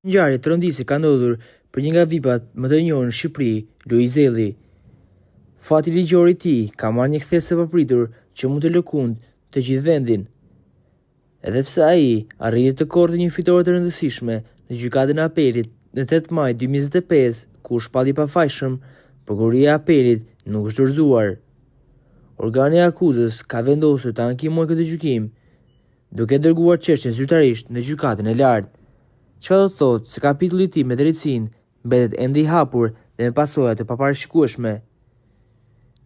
Ngjarje të rëndësishme ka ndodhur për një nga VIP-at më të njohur në Shqipëri, Luizelli. Fati ligjor i tij ka marrë një kthes të papritur që mund të lëkundë të gjithë vendin. Edhe pse ai arriti të korrte një fitore të rëndësishme në gjykatën e apelit në 8 maj 2025, ku u shpalli i pafajshëm, prokuroria e apelit nuk është dorëzuar. Organi i akuzës ka vendosur të ankimojë këtë gjykim, duke dërguar çështjen zyrtarisht në gjykatën e lartë. Çfarë do të thotë se kapitulli i tij me drejtësinë mbetet ende i hapur dhe me pasoja të paparashikueshme.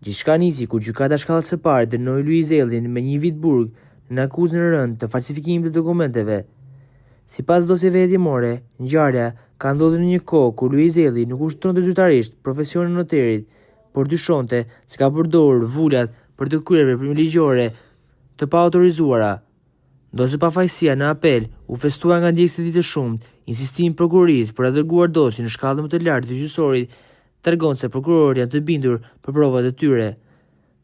Gjithçka nisi kur gjykata shkallës së parë dënoi Luizellin me 1 vit burg në akuzën e rënë të falsifikimit të dokumenteve. Sipas dosjeve hetimore, ngjarja ka ndodhur në një kohë kur Luizelli nuk ushtronte zyrtarisht profesionin e noterit, por dyshonte se ka përdorur vulat për të kryer veprime ligjore të paautorizuara. Ndosë pafajësia në apel u festua nga ndjekësit e tij të shumtë, insistimi i prokurorisë për ta dërguar dosjen në shkallën më të lartë të gjyqësorit tregon se prokurorët janë të bindur për provat e tyre.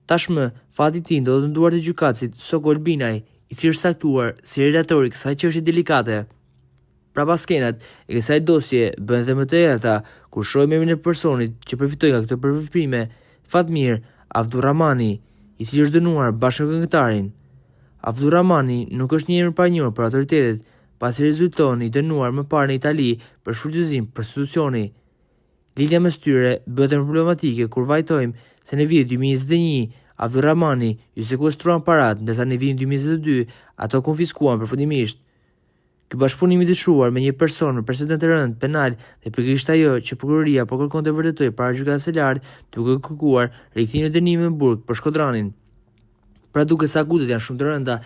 Tashmë, fati i tij ndodhet në duart e gjykatësit Sokol Binaj, i cili është saktuar si relatori i kësaj çështje delikate. Prapaskenat e kësaj dosje bëhen dhe më të errëta kur shohim emrin e personit që përfitoi nga këto përveprime, Fatmir Avdurrahmani, i cili është dënuar bashkë me këngëtarin. Avdurrahmani nuk është një emër pa njohur për autoritetet, pasi rezulton i dënuar më parë në Itali për shfrytëzim prostitucioni. Lidhja mes tyre bëhet më problematike kur vajtojmë se në vitin 2021 Avdurrahmani ju sekuestruan parat, ndërsa në vitin 2022 ato konfiskuan përfundimisht. Ky bashkëpunim i dyshuar me një person me precedent të rënd penal dhe pikërisht ajo që prokuroria po kërkon të vërtetoj para gjykatës së lartë, duke kërkuar rikthimin e dënimit në burg për Shkodranin. Pra duke se akuzat janë shumë të rënda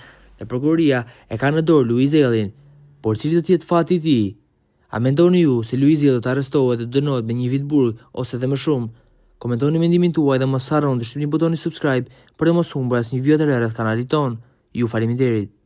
dhe prokuroria e ka në dorë Luizellin, por cili do të jetë fati i tij? A mendoni ju se Luizelli do të arrestohet dhe dënohet me 1 vit burg ose edhe më shumë? Komentoni mendimin tuaj dhe mos harroni të shtypni butonin subscribe për të mos humbur asnjë video të re rreth kanalit ton. Ju faleminderit.